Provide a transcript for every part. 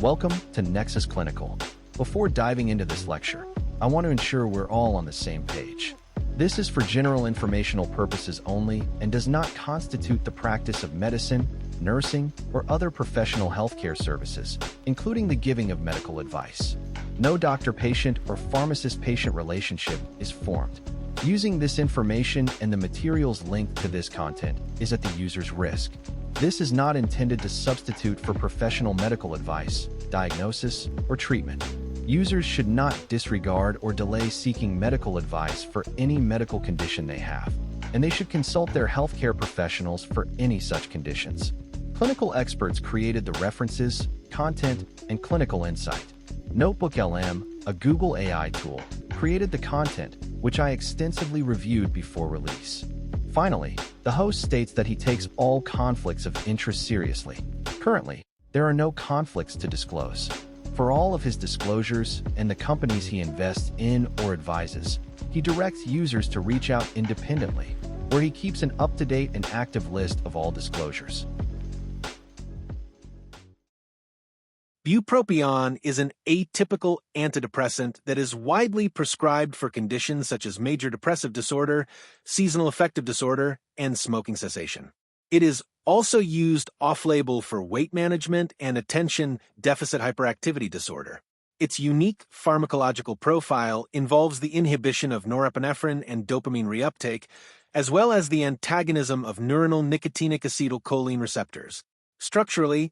Welcome to Nexus Clinical. Before diving into this lecture, I want to ensure we're all on the same page. This is for general informational purposes only and does not constitute the practice of medicine, nursing, or other professional healthcare services, including the giving of medical advice. No doctor-patient or pharmacist-patient relationship is formed. Using this information and the materials linked to this content is at the user's risk. This is not intended to substitute for professional medical advice, diagnosis, or treatment. Users should not disregard or delay seeking medical advice for any medical condition they have, and they should consult their healthcare professionals for any such conditions. Clinical experts created the references, content, and clinical insight. NotebookLM, a Google AI tool, created the content, which I extensively reviewed before release. Finally, the host states that he takes all conflicts of interest seriously. Currently, there are no conflicts to disclose. For all of his disclosures and the companies he invests in or advises, he directs users to reach out independently, where he keeps an up-to-date and active list of all disclosures. Bupropion is an atypical antidepressant that is widely prescribed for conditions such as major depressive disorder, seasonal affective disorder, and smoking cessation. It is also used off-label for weight management and attention deficit hyperactivity disorder. Its unique pharmacological profile involves the inhibition of norepinephrine and dopamine reuptake, as well as the antagonism of neuronal nicotinic acetylcholine receptors. Structurally,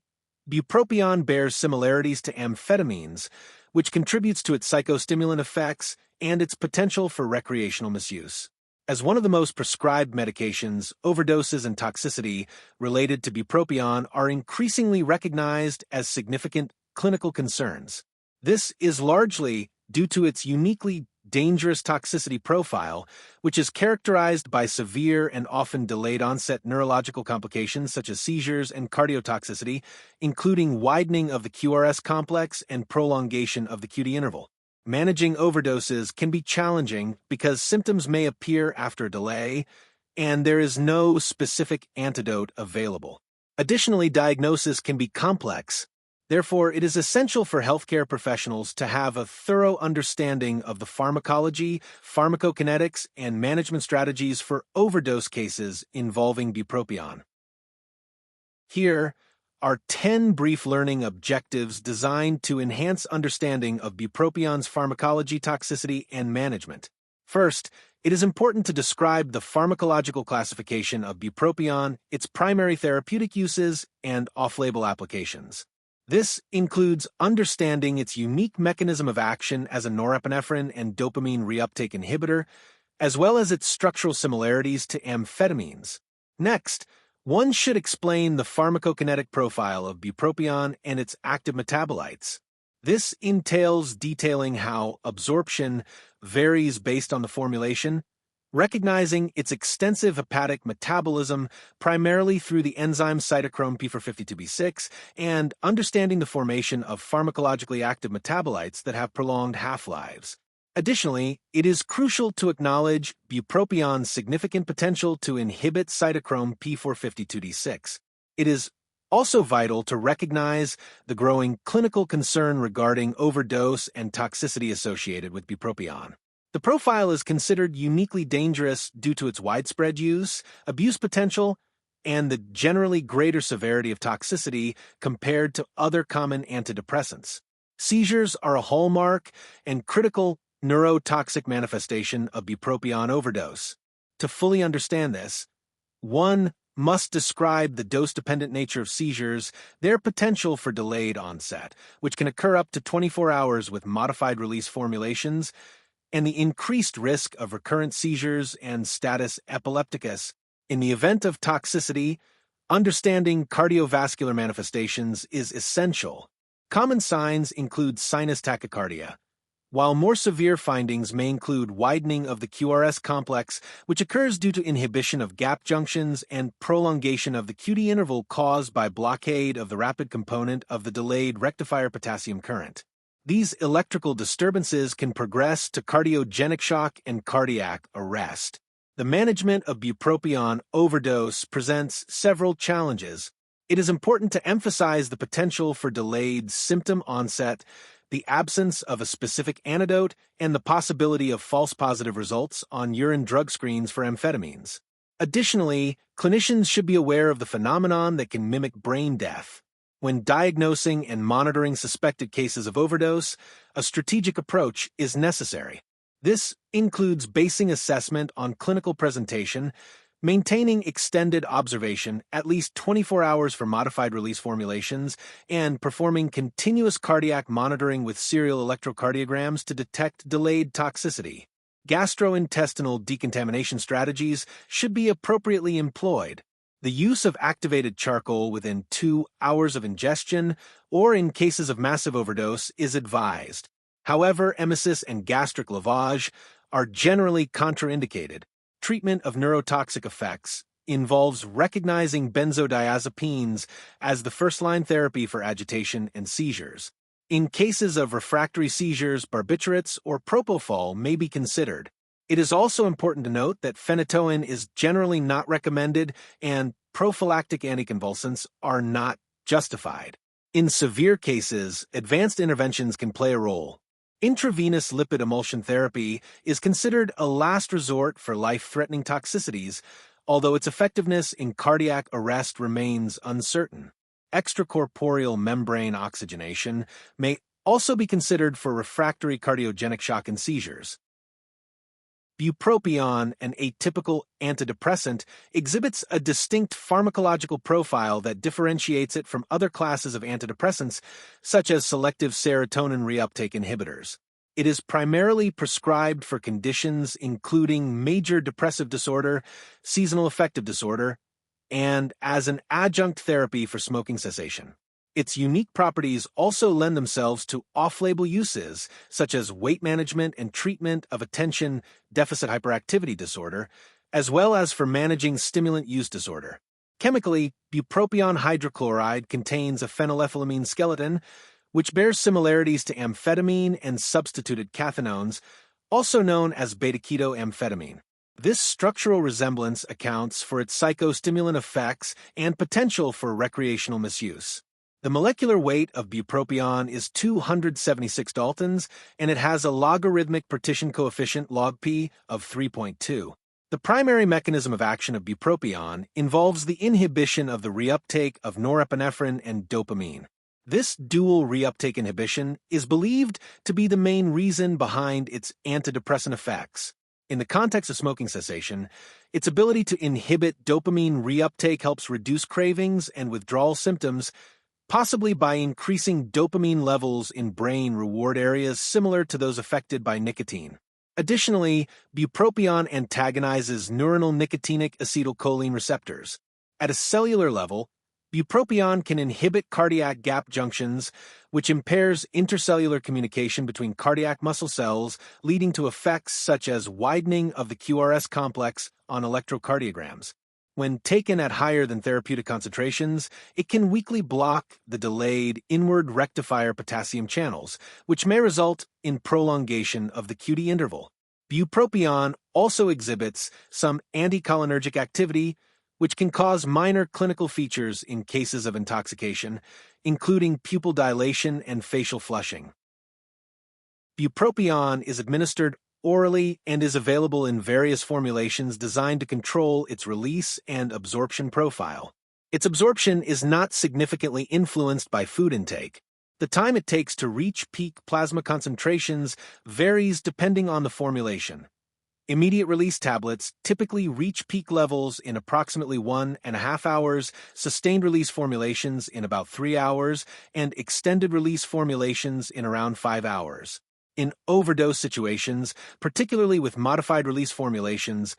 Bupropion bears similarities to amphetamines, which contributes to its psychostimulant effects and its potential for recreational misuse. As one of the most prescribed medications, overdoses and toxicity related to bupropion are increasingly recognized as significant clinical concerns. This is largely due to its uniquely dangerous toxicity profile, which is characterized by severe and often delayed onset neurological complications such as seizures and cardiotoxicity, including widening of the QRS complex and prolongation of the QT interval. Managing overdoses can be challenging because symptoms may appear after a delay, and there is no specific antidote available. Additionally, diagnosis can be complex. Therefore, it is essential for healthcare professionals to have a thorough understanding of the pharmacology, pharmacokinetics, and management strategies for overdose cases involving bupropion. Here are 10 brief learning objectives designed to enhance understanding of bupropion's pharmacology, toxicity, and management. First, it is important to describe the pharmacological classification of bupropion, its primary therapeutic uses, and off-label applications. This includes understanding its unique mechanism of action as a norepinephrine and dopamine reuptake inhibitor, as well as its structural similarities to amphetamines. Next, one should explain the pharmacokinetic profile of bupropion and its active metabolites. This entails detailing how absorption varies based on the formulation, recognizing its extensive hepatic metabolism primarily through the enzyme cytochrome P452B6, and understanding the formation of pharmacologically active metabolites that have prolonged half-lives. Additionally, it is crucial to acknowledge bupropion's significant potential to inhibit cytochrome P452D6. It is also vital to recognize the growing clinical concern regarding overdose and toxicity associated with bupropion. The profile is considered uniquely dangerous due to its widespread use, abuse potential, and the generally greater severity of toxicity compared to other common antidepressants. Seizures are a hallmark and critical neurotoxic manifestation of bupropion overdose. To fully understand this, one must describe the dose-dependent nature of seizures, their potential for delayed onset, which can occur up to 24 hours with modified-release formulations, and the increased risk of recurrent seizures and status epilepticus. In the event of toxicity, understanding cardiovascular manifestations is essential. Common signs include sinus tachycardia, while more severe findings may include widening of the QRS complex, which occurs due to inhibition of gap junctions and prolongation of the QT interval caused by blockade of the rapid component of the delayed rectifier potassium current. These electrical disturbances can progress to cardiogenic shock and cardiac arrest. The management of bupropion overdose presents several challenges. It is important to emphasize the potential for delayed symptom onset, the absence of a specific antidote, and the possibility of false positive results on urine drug screens for amphetamines. Additionally, clinicians should be aware of the phenomenon that can mimic brain death. When diagnosing and monitoring suspected cases of overdose, a strategic approach is necessary. This includes basing assessment on clinical presentation, maintaining extended observation, at least 24 hours for modified release formulations, and performing continuous cardiac monitoring with serial electrocardiograms to detect delayed toxicity. Gastrointestinal decontamination strategies should be appropriately employed. The use of activated charcoal within 2 hours of ingestion or in cases of massive overdose is advised. However, emesis and gastric lavage are generally contraindicated. Treatment of neurotoxic effects involves recognizing benzodiazepines as the first-line therapy for agitation and seizures. In cases of refractory seizures, barbiturates or propofol may be considered. It is also important to note that phenytoin is generally not recommended and prophylactic anticonvulsants are not justified. In severe cases, advanced interventions can play a role. Intravenous lipid emulsion therapy is considered a last resort for life-threatening toxicities, although its effectiveness in cardiac arrest remains uncertain. Extracorporeal membrane oxygenation may also be considered for refractory cardiogenic shock and seizures. Bupropion, an atypical antidepressant, exhibits a distinct pharmacological profile that differentiates it from other classes of antidepressants, such as selective serotonin reuptake inhibitors. It is primarily prescribed for conditions including major depressive disorder, seasonal affective disorder, and as an adjunct therapy for smoking cessation. Its unique properties also lend themselves to off-label uses, such as weight management and treatment of attention deficit hyperactivity disorder, as well as for managing stimulant use disorder. Chemically, bupropion hydrochloride contains a phenylethylamine skeleton, which bears similarities to amphetamine and substituted cathinones, also known as beta-ketoamphetamine. This structural resemblance accounts for its psychostimulant effects and potential for recreational misuse. The molecular weight of bupropion is 276 daltons, and it has a logarithmic partition coefficient log-p of 3.2. The primary mechanism of action of bupropion involves the inhibition of the reuptake of norepinephrine and dopamine. This dual reuptake inhibition is believed to be the main reason behind its antidepressant effects. In the context of smoking cessation, its ability to inhibit dopamine reuptake helps reduce cravings and withdrawal symptoms, possibly by increasing dopamine levels in brain reward areas similar to those affected by nicotine. Additionally, bupropion antagonizes neuronal nicotinic acetylcholine receptors. At a cellular level, bupropion can inhibit cardiac gap junctions, which impairs intercellular communication between cardiac muscle cells, leading to effects such as widening of the QRS complex on electrocardiograms. When taken at higher than therapeutic concentrations, it can weakly block the delayed inward rectifier potassium channels, which may result in prolongation of the QT interval. Bupropion also exhibits some anticholinergic activity, which can cause minor clinical features in cases of intoxication, including pupil dilation and facial flushing. Bupropion is administered orally and is available in various formulations designed to control its release and absorption profile. Its absorption is not significantly influenced by food intake. The time it takes to reach peak plasma concentrations varies depending on the formulation. Immediate release tablets typically reach peak levels in approximately 1.5 hours, sustained release formulations in about 3 hours, and extended release formulations in around 5 hours. In overdose situations, particularly with modified release formulations,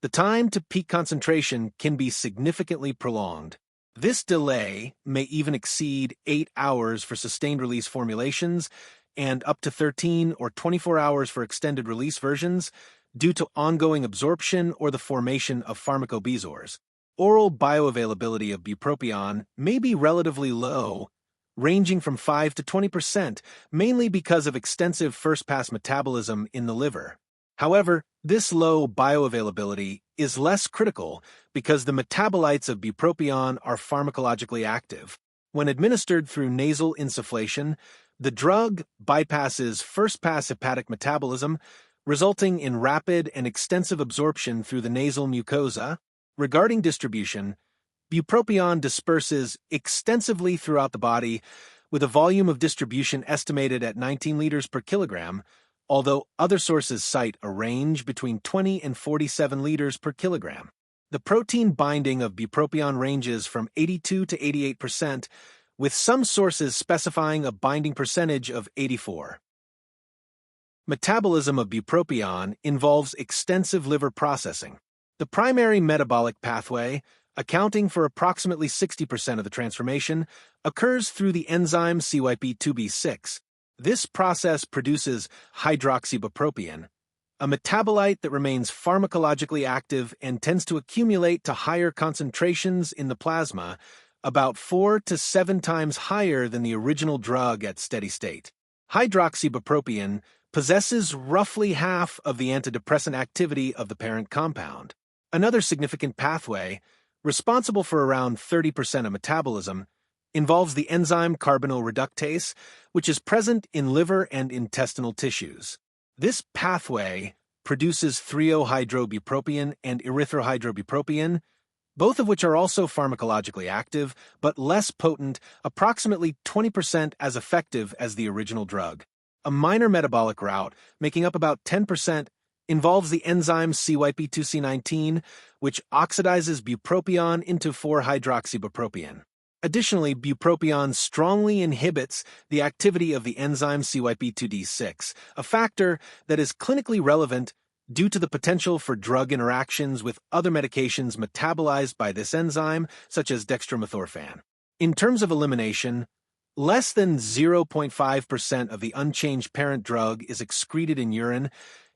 the time to peak concentration can be significantly prolonged. This delay may even exceed 8 hours for sustained release formulations and up to 13 or 24 hours for extended release versions due to ongoing absorption or the formation of pharmacobezoars. Oral bioavailability of bupropion may be relatively low, ranging from 5 to 20%, mainly because of extensive first-pass metabolism in the liver. However, this low bioavailability is less critical because the metabolites of bupropion are pharmacologically active. When administered through nasal insufflation, the drug bypasses first-pass hepatic metabolism, resulting in rapid and extensive absorption through the nasal mucosa. Regarding distribution, bupropion disperses extensively throughout the body, with a volume of distribution estimated at 19 liters per kilogram, although other sources cite a range between 20 and 47 liters per kilogram. The protein binding of bupropion ranges from 82 to 88%, with some sources specifying a binding percentage of 84. Metabolism of bupropion involves extensive liver processing. The primary metabolic pathway, accounting for approximately 60% of the transformation, occurs through the enzyme CYP2B6. This process produces hydroxybupropion, a metabolite that remains pharmacologically active and tends to accumulate to higher concentrations in the plasma, about 4 to 7 times higher than the original drug at steady state. Hydroxybupropion possesses roughly half of the antidepressant activity of the parent compound. Another significant pathway, responsible for around 30% of metabolism, involves the enzyme carbonyl reductase, which is present in liver and intestinal tissues. This pathway produces 3-hydrobupropion and erythrohydrobupropion, both of which are also pharmacologically active, but less potent, approximately 20% as effective as the original drug. A minor metabolic route, making up about 10%, involves the enzyme CYP2C19, which oxidizes bupropion into 4-hydroxybupropion. Additionally, bupropion strongly inhibits the activity of the enzyme CYP2D6, a factor that is clinically relevant due to the potential for drug interactions with other medications metabolized by this enzyme, such as dextromethorphan. In terms of elimination, less than 0.5% of the unchanged parent drug is excreted in urine,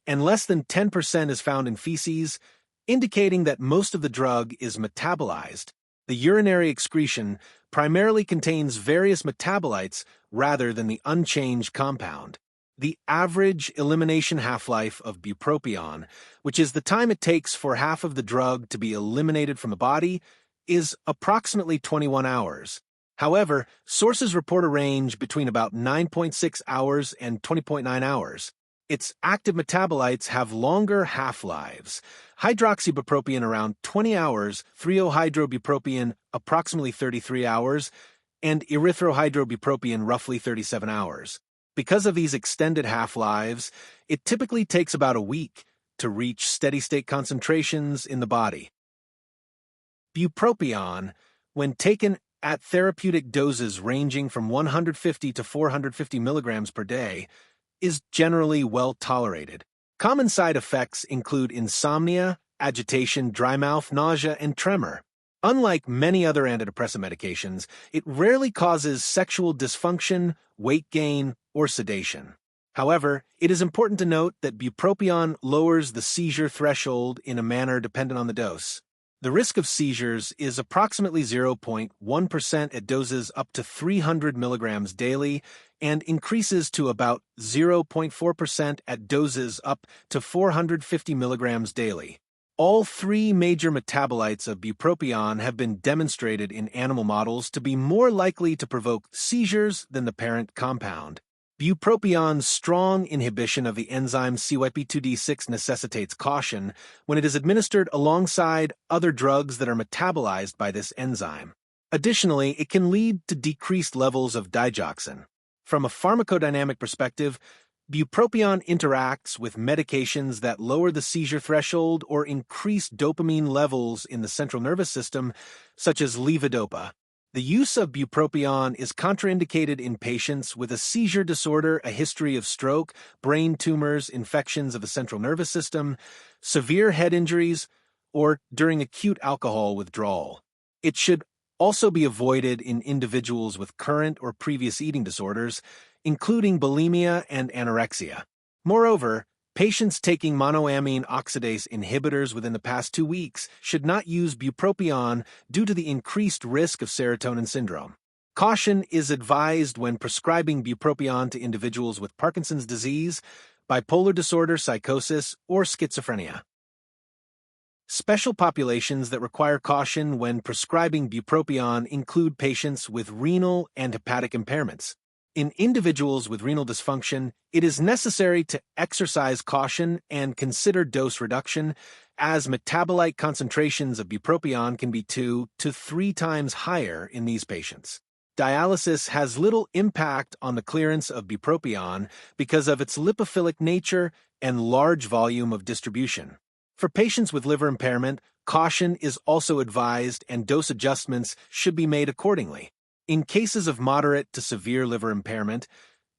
and less than 10% is found in feces, indicating that most of the drug is metabolized. The urinary excretion primarily contains various metabolites rather than the unchanged compound. The average elimination half-life of bupropion, which is the time it takes for half of the drug to be eliminated from the body, is approximately 21 hours. However, sources report a range between about 9.6 hours and 20.9 hours. Its active metabolites have longer half-lives. Hydroxybupropion around 20 hours, 3-hydrobupropion approximately 33 hours, and erythrohydrobupropion roughly 37 hours. Because of these extended half-lives, it typically takes about a week to reach steady-state concentrations in the body. Bupropion, when taken at therapeutic doses ranging from 150 to 450 milligrams per day, is generally well tolerated. Common side effects include insomnia, agitation, dry mouth, nausea, and tremor. Unlike many other antidepressant medications, it rarely causes sexual dysfunction, weight gain, or sedation. However, it is important to note that bupropion lowers the seizure threshold in a manner dependent on the dose. The risk of seizures is approximately 0.1% at doses up to 300 milligrams daily and increases to about 0.4% at doses up to 450 milligrams daily. All three major metabolites of bupropion have been demonstrated in animal models to be more likely to provoke seizures than the parent compound. Bupropion's strong inhibition of the enzyme CYP2D6 necessitates caution when it is administered alongside other drugs that are metabolized by this enzyme. Additionally, it can lead to decreased levels of digoxin. From a pharmacodynamic perspective, bupropion interacts with medications that lower the seizure threshold or increase dopamine levels in the central nervous system, such as levodopa. The use of bupropion is contraindicated in patients with a seizure disorder, a history of stroke, brain tumors, infections of the central nervous system, severe head injuries, or during acute alcohol withdrawal. It should also be avoided in individuals with current or previous eating disorders, including bulimia and anorexia. Moreover, patients taking monoamine oxidase inhibitors within the past 2 weeks should not use bupropion due to the increased risk of serotonin syndrome. Caution is advised when prescribing bupropion to individuals with Parkinson's disease, bipolar disorder, psychosis, or schizophrenia. Special populations that require caution when prescribing bupropion include patients with renal and hepatic impairments. In individuals with renal dysfunction, it is necessary to exercise caution and consider dose reduction, as metabolite concentrations of bupropion can be 2 to 3 times higher in these patients. Dialysis has little impact on the clearance of bupropion because of its lipophilic nature and large volume of distribution. For patients with liver impairment, caution is also advised and dose adjustments should be made accordingly. In cases of moderate to severe liver impairment,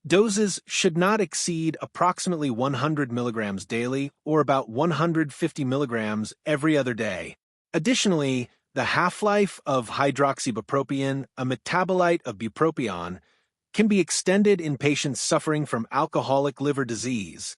doses should not exceed approximately 100 milligrams daily or about 150 milligrams every other day. Additionally, the half-life of hydroxybupropion, a metabolite of bupropion, can be extended in patients suffering from alcoholic liver disease.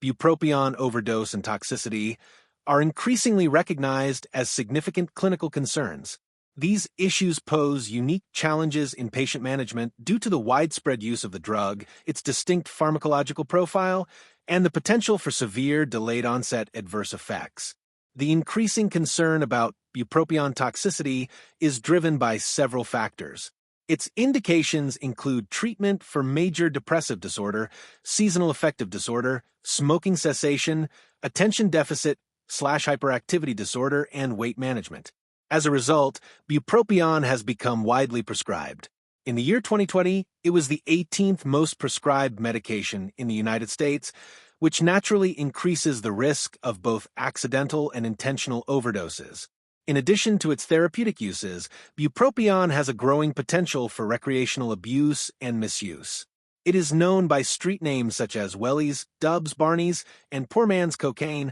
Bupropion overdose and toxicity are increasingly recognized as significant clinical concerns. These issues pose unique challenges in patient management due to the widespread use of the drug, its distinct pharmacological profile, and the potential for severe delayed-onset adverse effects. The increasing concern about bupropion toxicity is driven by several factors. Its indications include treatment for major depressive disorder, seasonal affective disorder, smoking cessation, attention deficit/hyperactivity disorder, and weight management. As a result, bupropion has become widely prescribed. In the year 2020, it was the 18th most prescribed medication in the United States, which naturally increases the risk of both accidental and intentional overdoses. In addition to its therapeutic uses, bupropion has a growing potential for recreational abuse and misuse. It is known by street names such as Wellies, Dubs, Barneys, and poor man's cocaine.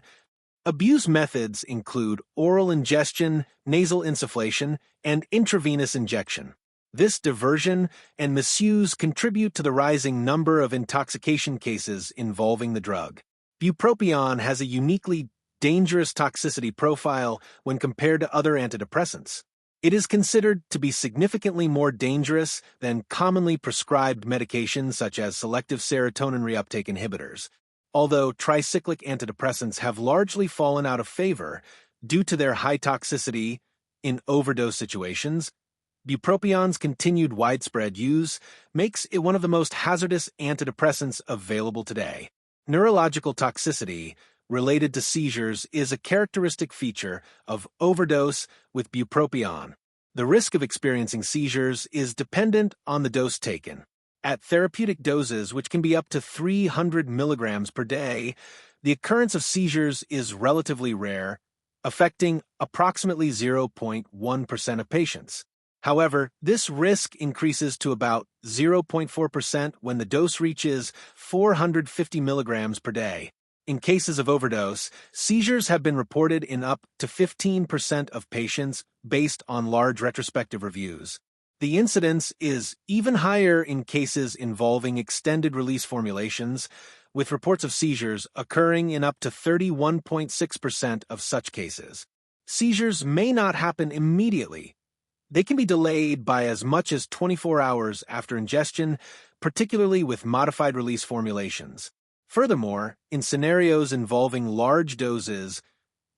Abuse methods include oral ingestion, nasal insufflation, and intravenous injection. This diversion and misuse contribute to the rising number of intoxication cases involving the drug. Bupropion has a uniquely dangerous toxicity profile when compared to other antidepressants. It is considered to be significantly more dangerous than commonly prescribed medications such as selective serotonin reuptake inhibitors. Although tricyclic antidepressants have largely fallen out of favor due to their high toxicity in overdose situations, bupropion's continued widespread use makes it one of the most hazardous antidepressants available today. Neurological toxicity related to seizures is a characteristic feature of overdose with bupropion. The risk of experiencing seizures is dependent on the dose taken. At therapeutic doses, which can be up to 300 milligrams per day, the occurrence of seizures is relatively rare, affecting approximately 0.1% of patients. However, this risk increases to about 0.4% when the dose reaches 450 milligrams per day. In cases of overdose, seizures have been reported in up to 15% of patients based on large retrospective reviews. The incidence is even higher in cases involving extended-release formulations, with reports of seizures occurring in up to 31.6% of such cases. Seizures may not happen immediately. They can be delayed by as much as 24 hours after ingestion, particularly with modified-release formulations. Furthermore, in scenarios involving large doses,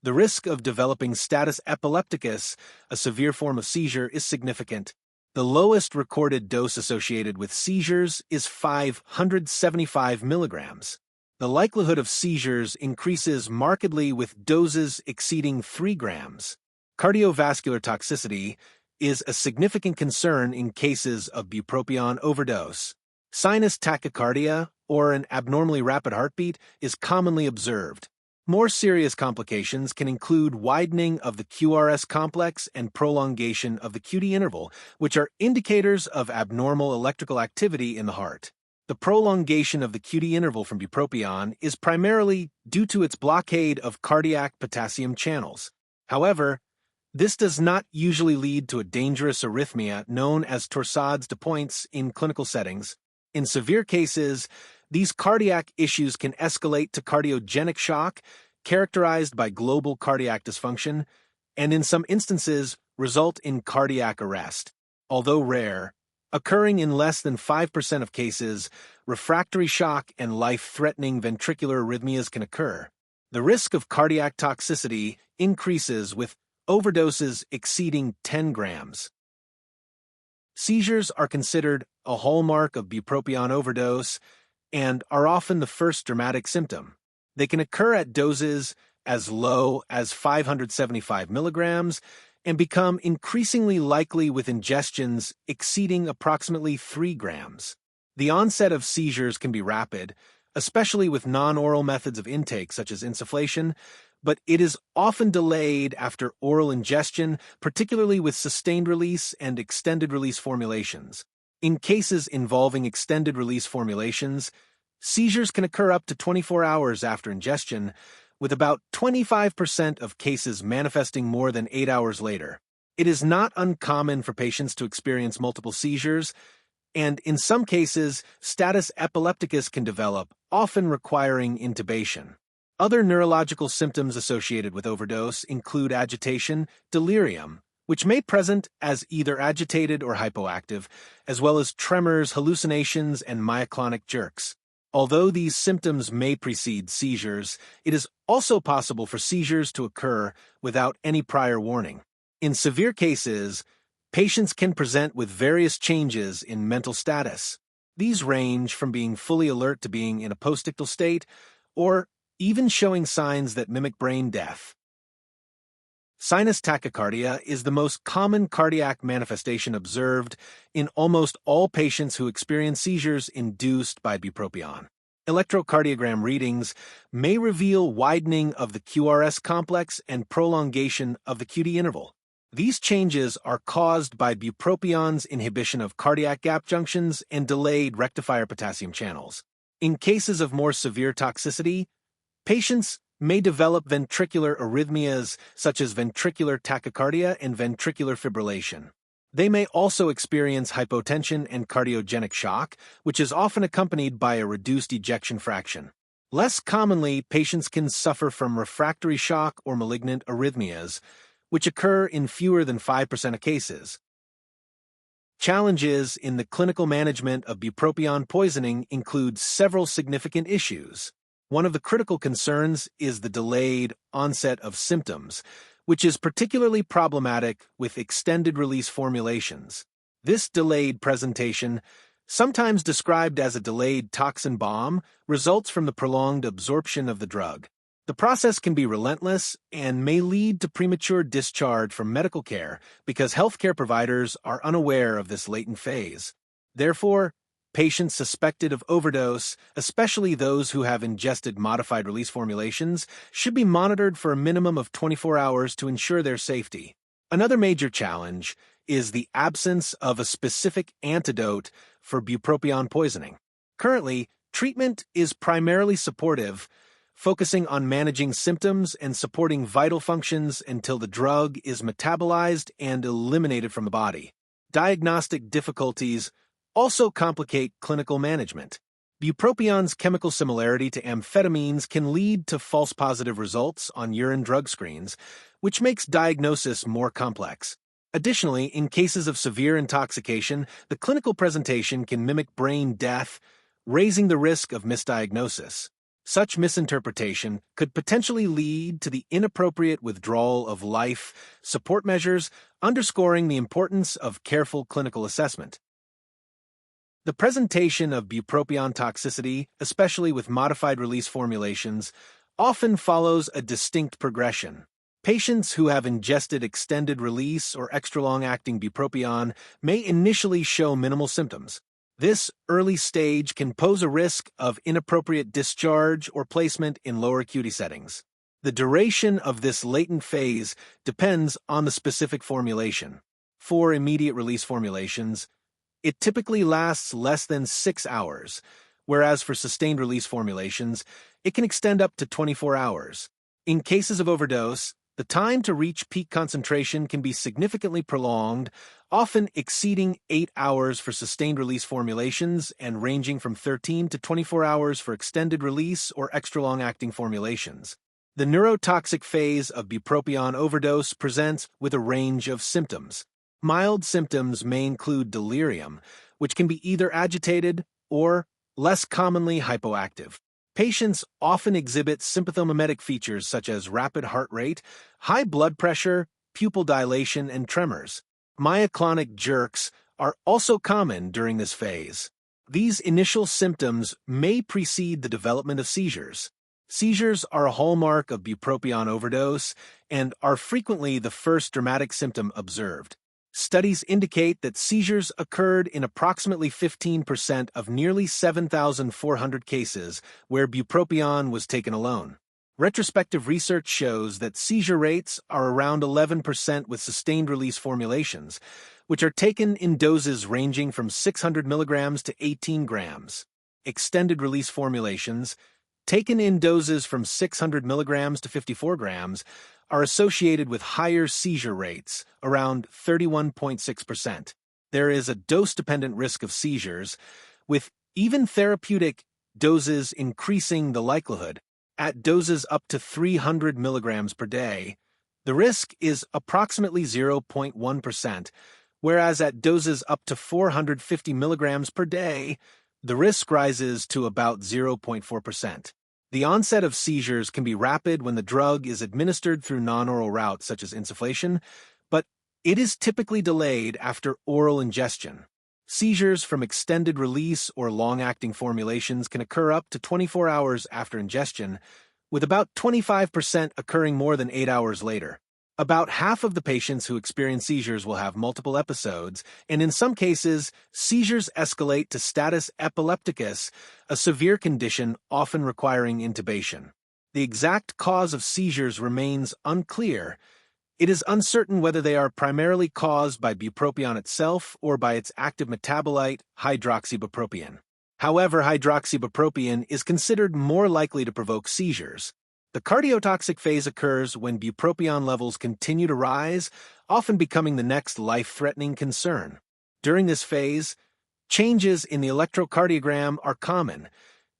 the risk of developing status epilepticus, a severe form of seizure, is significant. The lowest recorded dose associated with seizures is 575 milligrams. The likelihood of seizures increases markedly with doses exceeding 3 grams. Cardiovascular toxicity is a significant concern in cases of bupropion overdose. Sinus tachycardia, or an abnormally rapid heartbeat, is commonly observed. More serious complications can include widening of the QRS complex and prolongation of the QT interval, which are indicators of abnormal electrical activity in the heart. The prolongation of the QT interval from bupropion is primarily due to its blockade of cardiac potassium channels. However, this does not usually lead to a dangerous arrhythmia known as torsades de pointes in clinical settings. In severe cases, these cardiac issues can escalate to cardiogenic shock, characterized by global cardiac dysfunction, and in some instances result in cardiac arrest. Although rare, Occurring in less than 5% of cases, refractory shock and life-threatening ventricular arrhythmias can occur. The risk of cardiac toxicity increases with overdoses exceeding 10 grams. Seizures are considered a hallmark of bupropion overdose and are often the first dramatic symptom. They can occur at doses as low as 575 milligrams and become increasingly likely with ingestions exceeding approximately 3 grams. The onset of seizures can be rapid, especially with non-oral methods of intake such as insufflation, but it is often delayed after oral ingestion, particularly with sustained-release and extended-release formulations. In cases involving extended-release formulations, seizures can occur up to 24 hours after ingestion, with about 25% of cases manifesting more than 8 hours later. It is not uncommon for patients to experience multiple seizures, and in some cases, status epilepticus can develop, often requiring intubation. Other neurological symptoms associated with overdose include agitation, delirium, which may present as either agitated or hypoactive, as well as tremors, hallucinations, and myoclonic jerks. Although these symptoms may precede seizures, it is also possible for seizures to occur without any prior warning. In severe cases, patients can present with various changes in mental status. These range from being fully alert to being in a postictal state, or even showing signs that mimic brain death. Sinus tachycardia is the most common cardiac manifestation observed in almost all patients who experience seizures induced by bupropion. Electrocardiogram readings may reveal widening of the QRS complex and prolongation of the QT interval. These changes are caused by bupropion's inhibition of cardiac gap junctions and delayed rectifier potassium channels. In cases of more severe toxicity, patients may develop ventricular arrhythmias such as ventricular tachycardia and ventricular fibrillation. They may also experience hypotension and cardiogenic shock, which is often accompanied by a reduced ejection fraction. Less commonly, patients can suffer from refractory shock or malignant arrhythmias, which occur in fewer than 5% of cases. Challenges in the clinical management of bupropion poisoning include several significant issues. One of the critical concerns is the delayed onset of symptoms, which is particularly problematic with extended-release formulations. This delayed presentation, sometimes described as a delayed toxin bomb, results from the prolonged absorption of the drug. The process can be relentless and may lead to premature discharge from medical care because healthcare providers are unaware of this latent phase. Therefore, patients suspected of overdose, especially those who have ingested modified release formulations, should be monitored for a minimum of 24 hours to ensure their safety. Another major challenge is the absence of a specific antidote for bupropion poisoning. Currently, treatment is primarily supportive, focusing on managing symptoms and supporting vital functions until the drug is metabolized and eliminated from the body. Diagnostic difficulties also complicate clinical management. Bupropion's chemical similarity to amphetamines can lead to false positive results on urine drug screens, which makes diagnosis more complex. Additionally, in cases of severe intoxication, the clinical presentation can mimic brain death, raising the risk of misdiagnosis. Such misinterpretation could potentially lead to the inappropriate withdrawal of life support measures, underscoring the importance of careful clinical assessment. The presentation of bupropion toxicity, especially with modified release formulations, often follows a distinct progression. Patients who have ingested extended release or extra-long-acting bupropion may initially show minimal symptoms. This early stage can pose a risk of inappropriate discharge or placement in lower acuity settings. The duration of this latent phase depends on the specific formulation. For immediate release formulations, it typically lasts less than 6 hours, whereas for sustained release formulations, it can extend up to 24 hours. In cases of overdose, the time to reach peak concentration can be significantly prolonged, often exceeding 8 hours for sustained release formulations and ranging from 13 to 24 hours for extended release or extra long-acting formulations. The neurotoxic phase of bupropion overdose presents with a range of symptoms. Mild symptoms may include delirium, which can be either agitated or, less commonly, hypoactive. Patients often exhibit sympathomimetic features such as rapid heart rate, high blood pressure, pupil dilation, and tremors. Myoclonic jerks are also common during this phase. These initial symptoms may precede the development of seizures. Seizures are a hallmark of bupropion overdose and are frequently the first dramatic symptom observed. Studies indicate that seizures occurred in approximately 15% of nearly 7,400 cases where bupropion was taken alone. Retrospective research shows that seizure rates are around 11% with sustained-release formulations, which are taken in doses ranging from 600 milligrams to 18 grams. Extended-release formulations, taken in doses from 600 milligrams to 54 grams, are associated with higher seizure rates, around 31.6%. There is a dose-dependent risk of seizures, with even therapeutic doses increasing the likelihood. At doses up to 300 milligrams per day, the risk is approximately 0.1%, whereas at doses up to 450 milligrams per day, the risk rises to about 0.4%. The onset of seizures can be rapid when the drug is administered through non-oral routes such as insufflation, but it is typically delayed after oral ingestion. Seizures from extended release or long-acting formulations can occur up to 24 hours after ingestion, with about 25% occurring more than 8 hours later. About half of the patients who experience seizures will have multiple episodes, and in some cases, seizures escalate to status epilepticus, a severe condition often requiring intubation. The exact cause of seizures remains unclear. It is uncertain whether they are primarily caused by bupropion itself or by its active metabolite, hydroxybupropion. However, hydroxybupropion is considered more likely to provoke seizures. The cardiotoxic phase occurs when bupropion levels continue to rise, often becoming the next life-threatening concern. During this phase, changes in the electrocardiogram are common,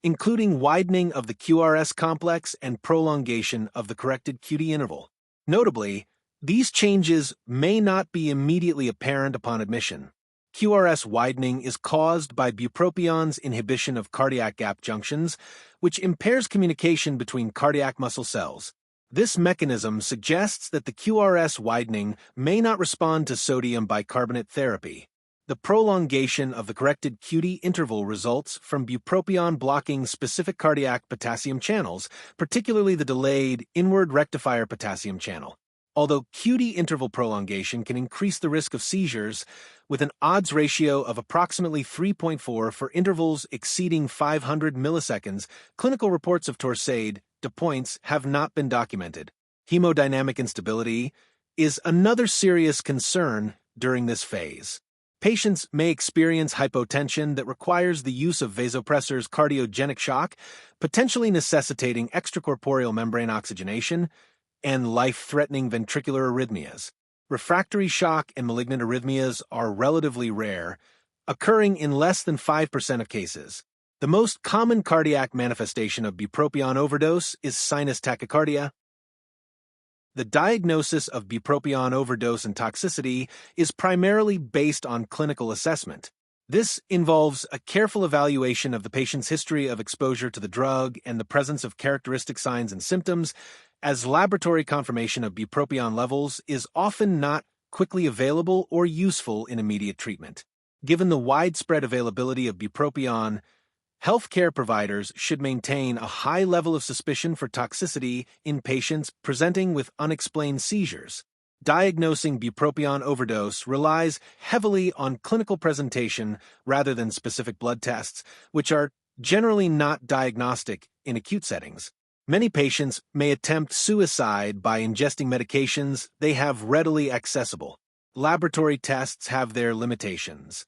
including widening of the QRS complex and prolongation of the corrected QT interval. Notably, these changes may not be immediately apparent upon admission. QRS widening is caused by bupropion's inhibition of cardiac gap junctions, which impairs communication between cardiac muscle cells. This mechanism suggests that the QRS widening may not respond to sodium bicarbonate therapy. The prolongation of the corrected QT interval results from bupropion blocking specific cardiac potassium channels, particularly the delayed inward rectifier potassium channel. Although QT interval prolongation can increase the risk of seizures, with an odds ratio of approximately 3.4 for intervals exceeding 500 milliseconds, clinical reports of torsade de pointes have not been documented. Hemodynamic instability is another serious concern during this phase. Patients may experience hypotension that requires the use of vasopressors cardiogenic shock, potentially necessitating extracorporeal membrane oxygenation, and life-threatening ventricular arrhythmias. Refractory shock and malignant arrhythmias are relatively rare, occurring in less than 5% of cases. The most common cardiac manifestation of bupropion overdose is sinus tachycardia. The diagnosis of bupropion overdose and toxicity is primarily based on clinical assessment. This involves a careful evaluation of the patient's history of exposure to the drug and the presence of characteristic signs and symptoms, as laboratory confirmation of bupropion levels is often not quickly available or useful in immediate treatment. Given the widespread availability of bupropion, healthcare providers should maintain a high level of suspicion for toxicity in patients presenting with unexplained seizures. Diagnosing bupropion overdose relies heavily on clinical presentation rather than specific blood tests, which are generally not diagnostic in acute settings. Many patients may attempt suicide by ingesting medications they have readily accessible. Laboratory tests have their limitations.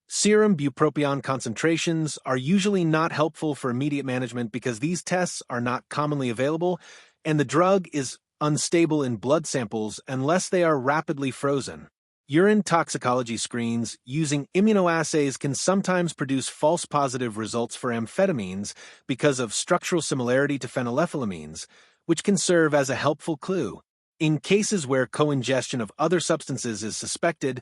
Serum bupropion concentrations are usually not helpful for immediate management because these tests are not commonly available, and the drug is unstable in blood samples unless they are rapidly frozen. Urine toxicology screens using immunoassays can sometimes produce false positive results for amphetamines because of structural similarity to phenylethylamines, which can serve as a helpful clue. In cases where co-ingestion of other substances is suspected,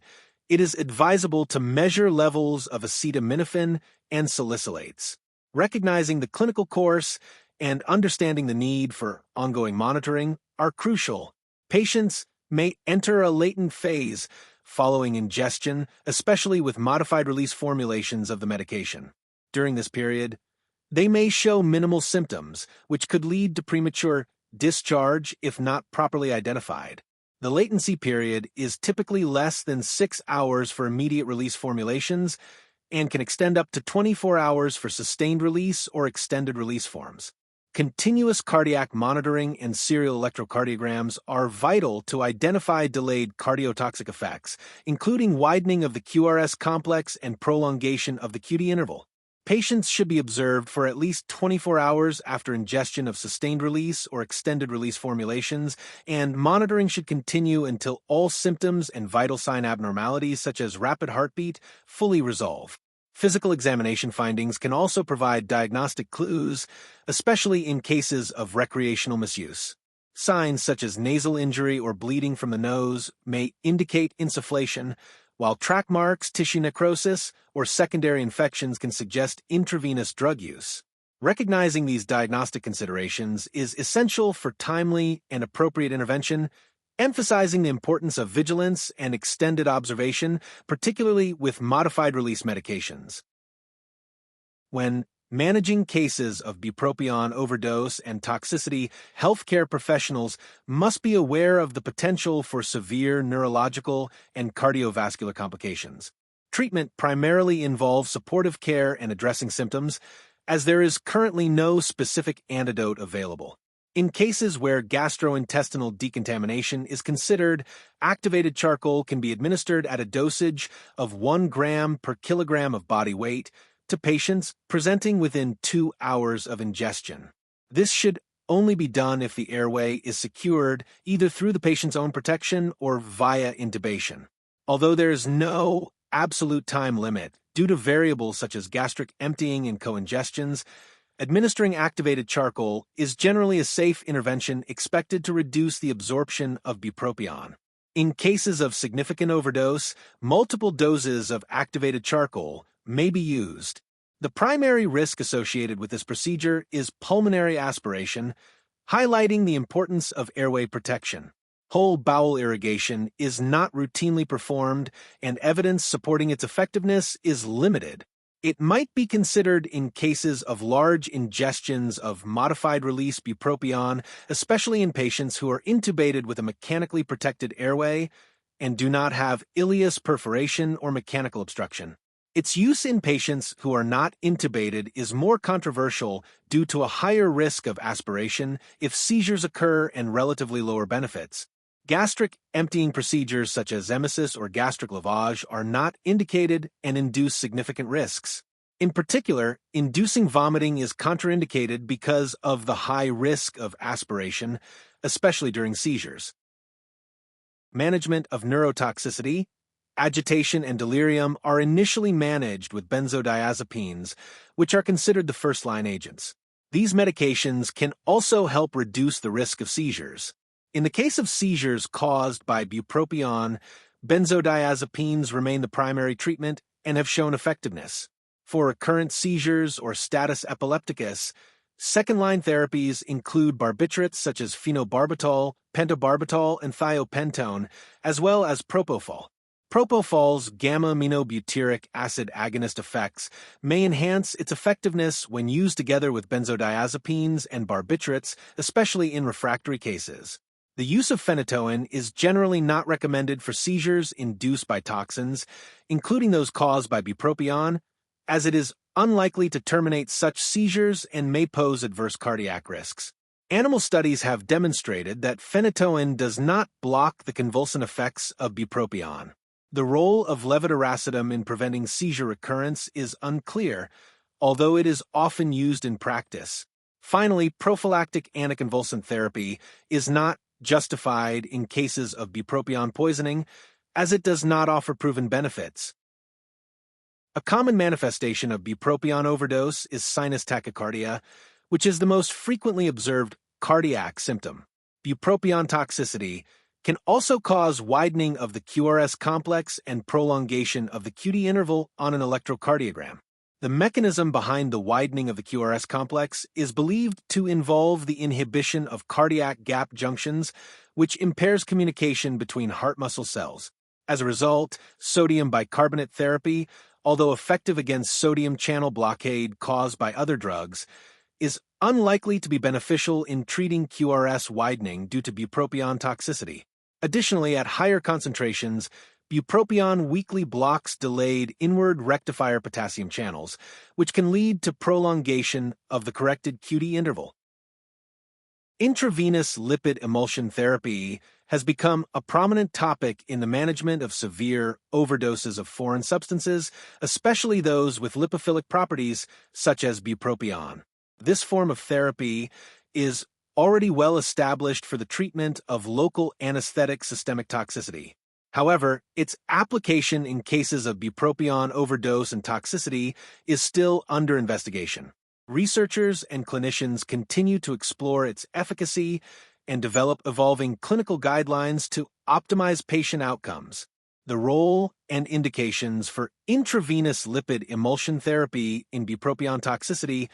it is advisable to measure levels of acetaminophen and salicylates. Recognizing the clinical course and understanding the need for ongoing monitoring are crucial. Patients may enter a latent phase following ingestion, especially with modified-release formulations of the medication. During this period, they may show minimal symptoms, which could lead to premature discharge if not properly identified. The latency period is typically less than 6 hours for immediate-release formulations and can extend up to 24 hours for sustained-release or extended-release forms. Continuous cardiac monitoring and serial electrocardiograms are vital to identify delayed cardiotoxic effects, including widening of the QRS complex and prolongation of the QT interval. Patients should be observed for at least 24 hours after ingestion of sustained-release or extended-release formulations, and monitoring should continue until all symptoms and vital sign abnormalities such as rapid heartbeat fully resolve. Physical examination findings can also provide diagnostic clues, especially in cases of recreational misuse. Signs such as nasal injury or bleeding from the nose may indicate insufflation, while track marks, tissue necrosis, or secondary infections can suggest intravenous drug use. Recognizing these diagnostic considerations is essential for timely and appropriate intervention, emphasizing the importance of vigilance and extended observation, particularly with modified-release medications. When managing cases of bupropion overdose and toxicity, healthcare professionals must be aware of the potential for severe neurological and cardiovascular complications. Treatment primarily involves supportive care and addressing symptoms, as there is currently no specific antidote available. In cases where gastrointestinal decontamination is considered, activated charcoal can be administered at a dosage of 1 gram per kilogram of body weight to patients presenting within 2 hours of ingestion. This should only be done if the airway is secured either through the patient's own protection or via intubation. Although there is no absolute time limit due to variables such as gastric emptying and co-ingestions, administering activated charcoal is generally a safe intervention expected to reduce the absorption of bupropion. In cases of significant overdose, multiple doses of activated charcoal may be used. The primary risk associated with this procedure is pulmonary aspiration, highlighting the importance of airway protection. Whole bowel irrigation is not routinely performed, and evidence supporting its effectiveness is limited. It might be considered in cases of large ingestions of modified-release bupropion, especially in patients who are intubated with a mechanically protected airway and do not have ileus perforation or mechanical obstruction. Its use in patients who are not intubated is more controversial due to a higher risk of aspiration if seizures occur and relatively lower benefits. Gastric emptying procedures such as emesis or gastric lavage are not indicated and induce significant risks. In particular, inducing vomiting is contraindicated because of the high risk of aspiration, especially during seizures. Management of neurotoxicity, agitation, and delirium are initially managed with benzodiazepines, which are considered the first-line agents. These medications can also help reduce the risk of seizures. In the case of seizures caused by bupropion, benzodiazepines remain the primary treatment and have shown effectiveness. For recurrent seizures or status epilepticus, second-line therapies include barbiturates such as phenobarbital, pentobarbital, and thiopentone, as well as propofol. Propofol's gamma-aminobutyric acid agonist effects may enhance its effectiveness when used together with benzodiazepines and barbiturates, especially in refractory cases. The use of phenytoin is generally not recommended for seizures induced by toxins, including those caused by bupropion, as it is unlikely to terminate such seizures and may pose adverse cardiac risks. Animal studies have demonstrated that phenytoin does not block the convulsant effects of bupropion. The role of levetiracetam in preventing seizure recurrence is unclear, although it is often used in practice. Finally, prophylactic anticonvulsant therapy is not justified in cases of bupropion poisoning, as it does not offer proven benefits. A common manifestation of bupropion overdose is sinus tachycardia, which is the most frequently observed cardiac symptom. bupropion toxicity can also cause widening of the QRS complex and prolongation of the QT interval on an electrocardiogram. The mechanism behind the widening of the QRS complex is believed to involve the inhibition of cardiac gap junctions, which impairs communication between heart muscle cells. As a result, sodium bicarbonate therapy, although effective against sodium channel blockade caused by other drugs, is unlikely to be beneficial in treating QRS widening due to bupropion toxicity. Additionally, at higher concentrations, bupropion weakly blocks delayed inward rectifier potassium channels, which can lead to prolongation of the corrected QT interval. Intravenous lipid emulsion therapy has become a prominent topic in the management of severe overdoses of foreign substances, especially those with lipophilic properties such as bupropion. This form of therapy is already well established for the treatment of local anesthetic systemic toxicity. However, its application in cases of bupropion overdose and toxicity is still under investigation. Researchers and clinicians continue to explore its efficacy and develop evolving clinical guidelines to optimize patient outcomes. The role and indications for intravenous lipid emulsion therapy in bupropion toxicity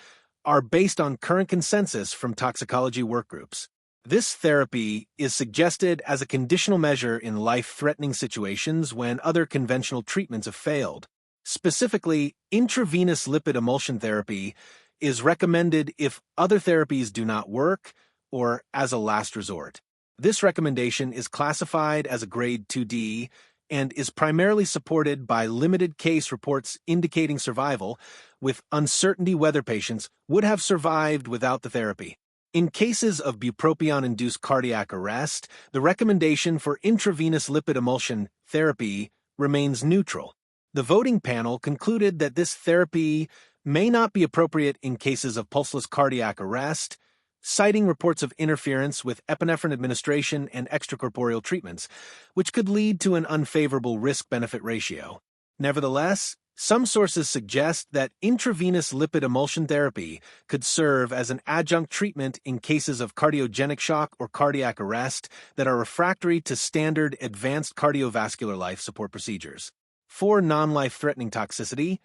are based on current consensus from toxicology workgroups. This therapy is suggested as a conditional measure in life-threatening situations when other conventional treatments have failed. Specifically, intravenous lipid emulsion therapy is recommended if other therapies do not work or as a last resort. This recommendation is classified as a grade 2D and is primarily supported by limited case reports indicating survival, with uncertainty whether patients would have survived without the therapy. In cases of bupropion-induced cardiac arrest, the recommendation for intravenous lipid emulsion therapy remains neutral. The voting panel concluded that this therapy may not be appropriate in cases of pulseless cardiac arrest, citing reports of interference with epinephrine administration and extracorporeal treatments, which could lead to an unfavorable risk-benefit ratio. Nevertheless, some sources suggest that intravenous lipid emulsion therapy could serve as an adjunct treatment in cases of cardiogenic shock or cardiac arrest that are refractory to standard advanced cardiovascular life support procedures. For non-life-threatening toxicity,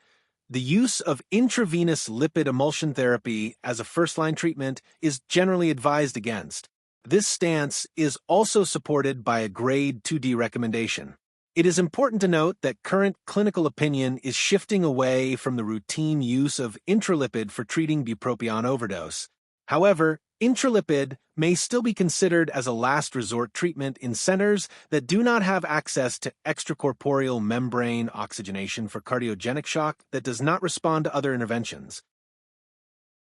the use of intravenous lipid emulsion therapy as a first-line treatment is generally advised against. This stance is also supported by a grade 2D recommendation. It is important to note that current clinical opinion is shifting away from the routine use of intralipid for treating bupropion overdose. However, intralipid may still be considered as a last resort treatment in centers that do not have access to extracorporeal membrane oxygenation for cardiogenic shock that does not respond to other interventions.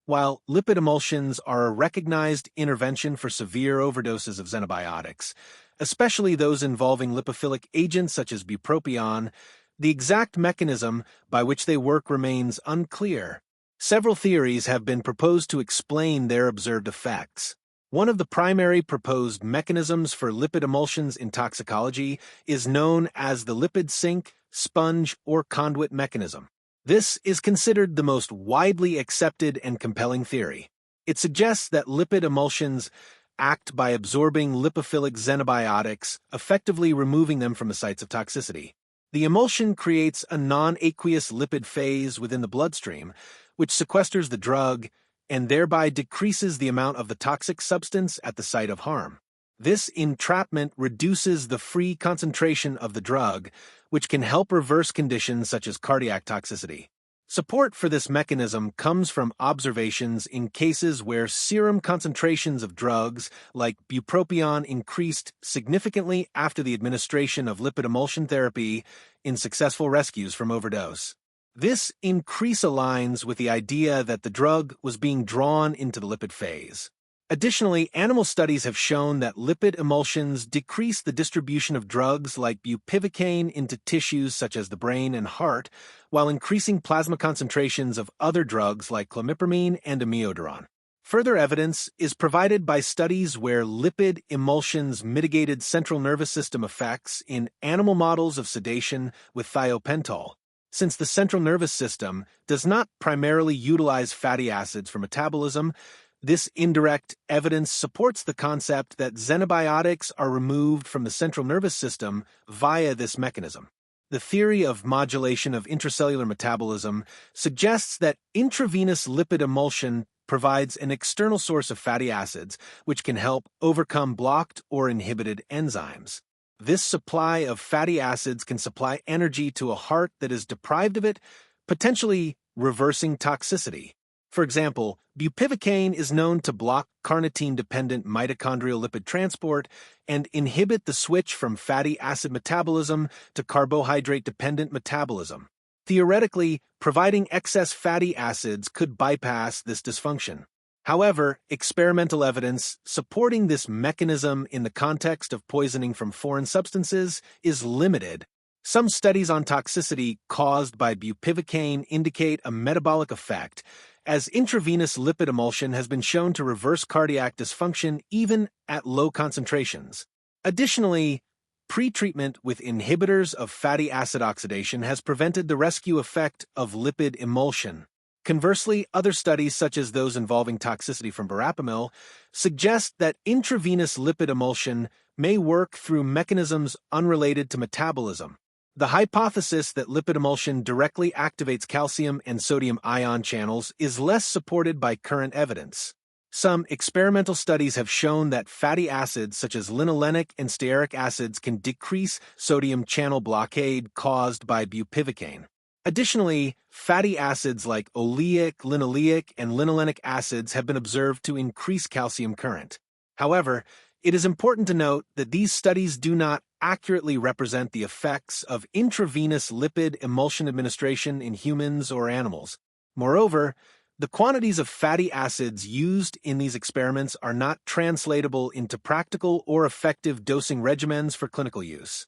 While lipid emulsions are a recognized intervention for severe overdoses of xenobiotics, especially those involving lipophilic agents such as bupropion, the exact mechanism by which they work remains unclear. Several theories have been proposed to explain their observed effects. One of the primary proposed mechanisms for lipid emulsions in toxicology is known as the lipid sink, sponge, or conduit mechanism. This is considered the most widely accepted and compelling theory. It suggests that lipid emulsions act by absorbing lipophilic xenobiotics, effectively removing them from the sites of toxicity. The emulsion creates a non-aqueous lipid phase within the bloodstream, which sequesters the drug and thereby decreases the amount of the toxic substance at the site of harm. This entrapment reduces the free concentration of the drug, which can help reverse conditions such as cardiac toxicity. Support for this mechanism comes from observations in cases where serum concentrations of drugs like bupropion increased significantly after the administration of lipid emulsion therapy in successful rescues from overdose. This increase aligns with the idea that the drug was being drawn into the lipid phase. Additionally, animal studies have shown that lipid emulsions decrease the distribution of drugs like bupivacaine into tissues such as the brain and heart, while increasing plasma concentrations of other drugs like clomipramine and amiodarone. Further evidence is provided by studies where lipid emulsions mitigated central nervous system effects in animal models of sedation with thiopental. Since the central nervous system does not primarily utilize fatty acids for metabolism, This indirect evidence supports the concept that xenobiotics are removed from the central nervous system via this mechanism. The theory of modulation of intracellular metabolism suggests that intravenous lipid emulsion provides an external source of fatty acids, which can help overcome blocked or inhibited enzymes. This supply of fatty acids can supply energy to a heart that is deprived of it, potentially reversing toxicity. For example, bupivacaine is known to block carnitine-dependent mitochondrial lipid transport and inhibit the switch from fatty acid metabolism to carbohydrate-dependent metabolism. Theoretically, providing excess fatty acids could bypass this dysfunction. However, experimental evidence supporting this mechanism in the context of poisoning from foreign substances is limited. Some studies on toxicity caused by bupivacaine indicate a metabolic effect, as intravenous lipid emulsion has been shown to reverse cardiac dysfunction even at low concentrations. Additionally, pretreatment with inhibitors of fatty acid oxidation has prevented the rescue effect of lipid emulsion. Conversely, other studies, such as those involving toxicity from verapamil, suggest that intravenous lipid emulsion may work through mechanisms unrelated to metabolism. The hypothesis that lipid emulsion directly activates calcium and sodium ion channels is less supported by current evidence. Some experimental studies have shown that fatty acids such as linolenic and stearic acids can decrease sodium channel blockade caused by bupivacaine. Additionally, fatty acids like oleic, linoleic, and linolenic acids have been observed to increase calcium current. However, it is important to note that these studies do not accurately represent the effects of intravenous lipid emulsion administration in humans or animals. Moreover, the quantities of fatty acids used in these experiments are not translatable into practical or effective dosing regimens for clinical use.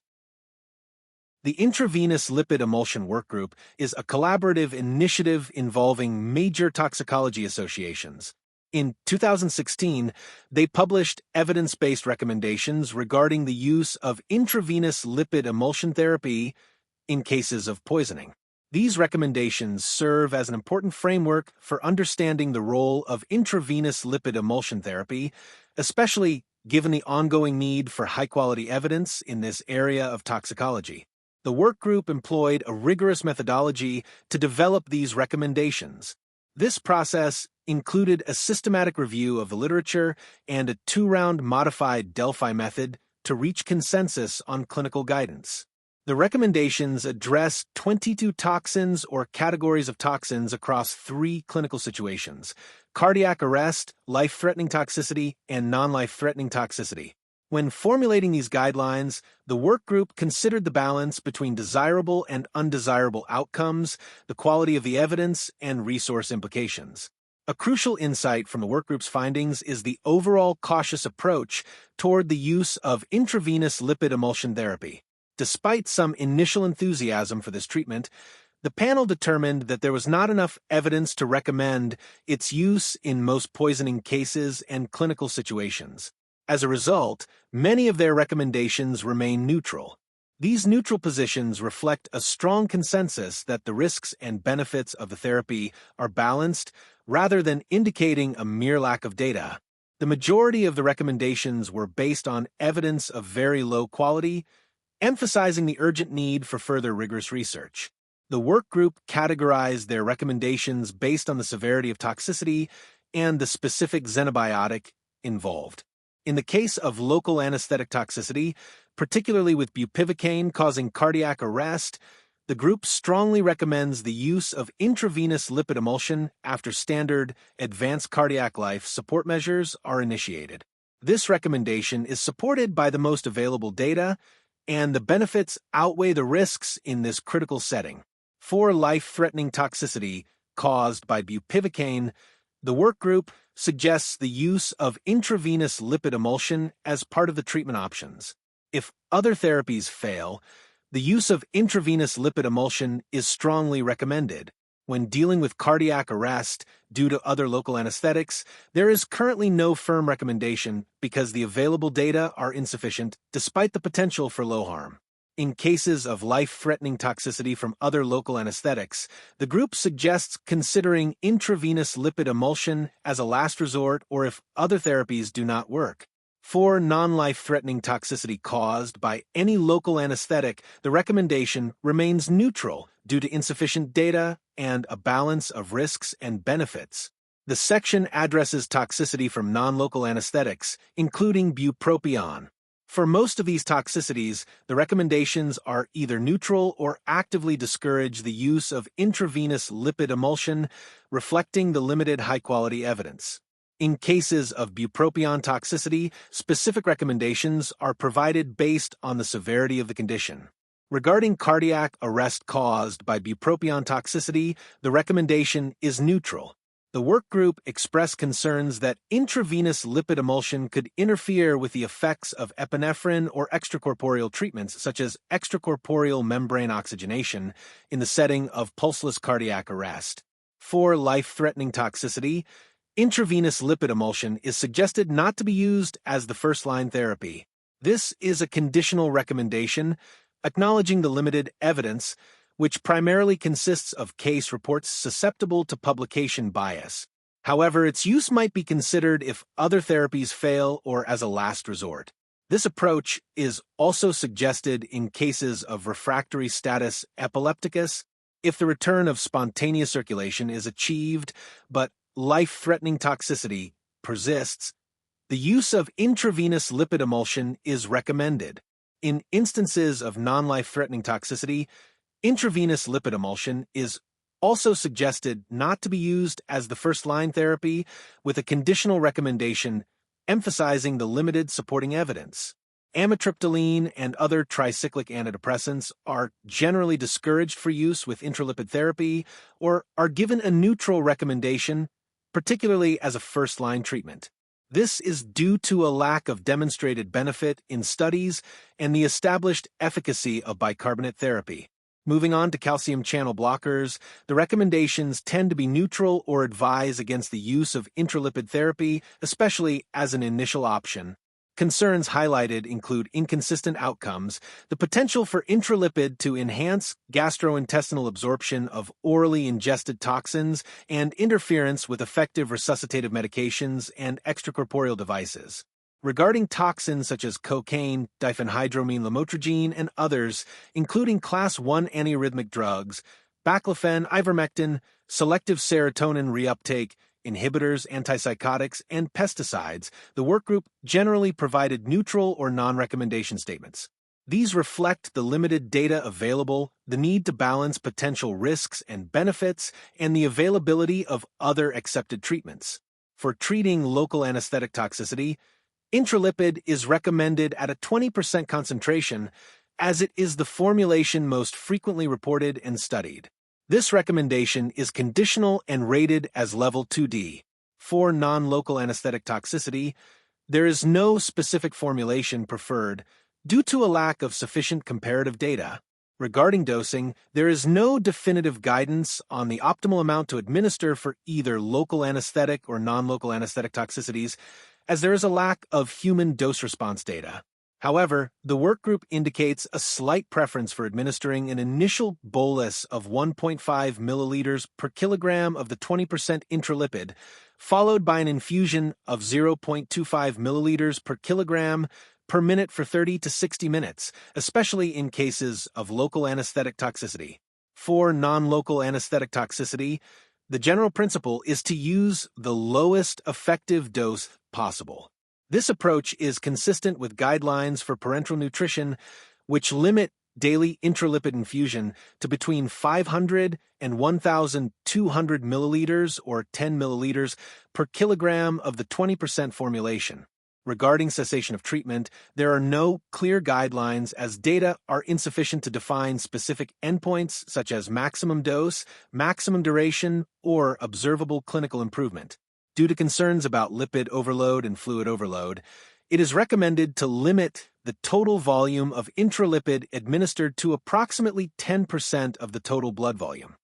The Intravenous Lipid Emulsion Workgroup is a collaborative initiative involving major toxicology associations. In 2016, they published evidence-based recommendations regarding the use of intravenous lipid emulsion therapy in cases of poisoning. These recommendations serve as an important framework for understanding the role of intravenous lipid emulsion therapy, especially given the ongoing need for high-quality evidence in this area of toxicology. The workgroup employed a rigorous methodology to develop these recommendations. This process included a systematic review of the literature and a 2-round modified Delphi method to reach consensus on clinical guidance. The recommendations address 22 toxins or categories of toxins across 3 clinical situations: cardiac arrest, life-threatening toxicity, and non-life-threatening toxicity. When formulating these guidelines, the workgroup considered the balance between desirable and undesirable outcomes, the quality of the evidence, and resource implications. A crucial insight from the workgroup's findings is the overall cautious approach toward the use of intravenous lipid emulsion therapy. Despite some initial enthusiasm for this treatment, the panel determined that there was not enough evidence to recommend its use in most poisoning cases and clinical situations. As a result, many of their recommendations remain neutral. These neutral positions reflect a strong consensus that the risks and benefits of the therapy are balanced rather than indicating a mere lack of data. The majority of the recommendations were based on evidence of very low quality, emphasizing the urgent need for further rigorous research. The workgroup categorized their recommendations based on the severity of toxicity and the specific xenobiotic involved. In the case of local anesthetic toxicity, particularly with bupivacaine causing cardiac arrest, the group strongly recommends the use of intravenous lipid emulsion after standard advanced cardiac life support measures are initiated. This recommendation is supported by the most available data, and the benefits outweigh the risks in this critical setting. For life-threatening toxicity caused by bupivacaine, the workgroup suggests the use of intravenous lipid emulsion as part of the treatment options. If other therapies fail, the use of intravenous lipid emulsion is strongly recommended. When dealing with cardiac arrest due to other local anesthetics, there is currently no firm recommendation because the available data are insufficient despite the potential for low harm. In cases of life-threatening toxicity from other local anesthetics, the group suggests considering intravenous lipid emulsion as a last resort or if other therapies do not work. For non-life-threatening toxicity caused by any local anesthetic, the recommendation remains neutral due to insufficient data and a balance of risks and benefits. The section addresses toxicity from non-local anesthetics, including bupropion. For most of these toxicities, the recommendations are either neutral or actively discourage the use of intravenous lipid emulsion, reflecting the limited high-quality evidence. In cases of bupropion toxicity, specific recommendations are provided based on the severity of the condition. Regarding cardiac arrest caused by bupropion toxicity, the recommendation is neutral. The work group expressed concerns that intravenous lipid emulsion could interfere with the effects of epinephrine or extracorporeal treatments such as extracorporeal membrane oxygenation in the setting of pulseless cardiac arrest. For life-threatening toxicity, intravenous lipid emulsion is suggested not to be used as the first-line therapy. This is a conditional recommendation, acknowledging the limited evidence, which primarily consists of case reports susceptible to publication bias. However, its use might be considered if other therapies fail or as a last resort. This approach is also suggested in cases of refractory status epilepticus, if the return of spontaneous circulation is achieved, but life-threatening toxicity persists. The use of intravenous lipid emulsion is recommended. In instances of non-life-threatening toxicity, intravenous lipid emulsion is also suggested not to be used as the first-line therapy, with a conditional recommendation emphasizing the limited supporting evidence. Amitriptyline and other tricyclic antidepressants are generally discouraged for use with intralipid therapy or are given a neutral recommendation, particularly as a first-line treatment. This is due to a lack of demonstrated benefit in studies and the established efficacy of bicarbonate therapy. Moving on to calcium channel blockers, the recommendations tend to be neutral or advise against the use of intralipid therapy, especially as an initial option. Concerns highlighted include inconsistent outcomes, the potential for intralipid to enhance gastrointestinal absorption of orally ingested toxins, and interference with effective resuscitative medications and extracorporeal devices. Regarding toxins such as cocaine, diphenhydramine lamotrigine, and others, including Class 1 antiarrhythmic drugs, baclofen, ivermectin, selective serotonin reuptake, inhibitors, antipsychotics, and pesticides, the workgroup generally provided neutral or non-recommendation statements. These reflect the limited data available, the need to balance potential risks and benefits, and the availability of other accepted treatments. For treating local anesthetic toxicity, intralipid is recommended at a 20% concentration, as it is the formulation most frequently reported and studied. This recommendation is conditional and rated as level 2D. For non-local anesthetic toxicity, there is no specific formulation preferred due to a lack of sufficient comparative data. Regarding dosing, there is no definitive guidance on the optimal amount to administer for either local anesthetic or non-local anesthetic toxicities, as there is a lack of human dose-response data. However, the workgroup indicates a slight preference for administering an initial bolus of 1.5 milliliters per kilogram of the 20% intralipid, followed by an infusion of 0.25 milliliters per kilogram per minute for 30 to 60 minutes, especially in cases of local anesthetic toxicity. For non-local anesthetic toxicity, the general principle is to use the lowest effective dose possible. This approach is consistent with guidelines for parenteral nutrition, which limit daily intralipid infusion to between 500 and 1,200 milliliters or 10 milliliters per kilogram of the 20% formulation. Regarding cessation of treatment, there are no clear guidelines as data are insufficient to define specific endpoints such as maximum dose, maximum duration, or observable clinical improvement. Due to concerns about lipid overload and fluid overload, it is recommended to limit the total volume of intralipid administered to approximately 10% of the total blood volume.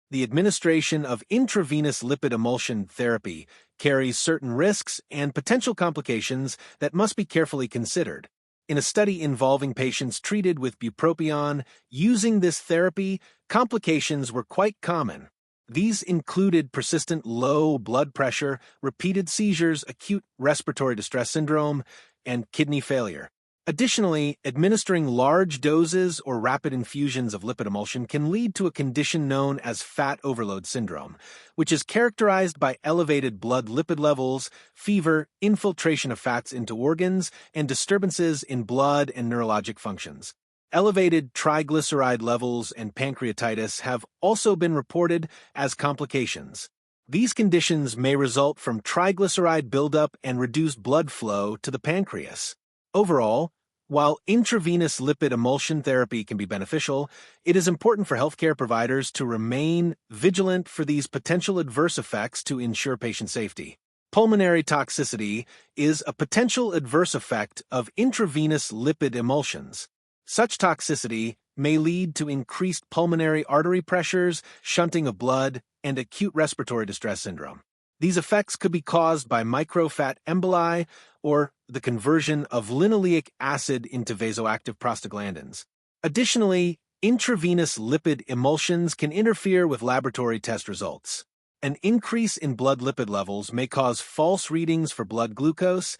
The administration of intravenous lipid emulsion therapy carries certain risks and potential complications that must be carefully considered. In a study involving patients treated with bupropion, using this therapy, complications were quite common. These included persistent low blood pressure, repeated seizures, acute respiratory distress syndrome, and kidney failure. Additionally, administering large doses or rapid infusions of lipid emulsion can lead to a condition known as fat overload syndrome, which is characterized by elevated blood lipid levels, fever, infiltration of fats into organs, and disturbances in blood and neurologic functions. Elevated triglyceride levels and pancreatitis have also been reported as complications. These conditions may result from triglyceride buildup and reduced blood flow to the pancreas. Overall, while intravenous lipid emulsion therapy can be beneficial, it is important for healthcare providers to remain vigilant for these potential adverse effects to ensure patient safety. Pulmonary toxicity is a potential adverse effect of intravenous lipid emulsions. Such toxicity may lead to increased pulmonary artery pressures, shunting of blood, and acute respiratory distress syndrome. These effects could be caused by microfat emboli or the conversion of linoleic acid into vasoactive prostaglandins. Additionally, intravenous lipid emulsions can interfere with laboratory test results. An increase in blood lipid levels may cause false readings for blood glucose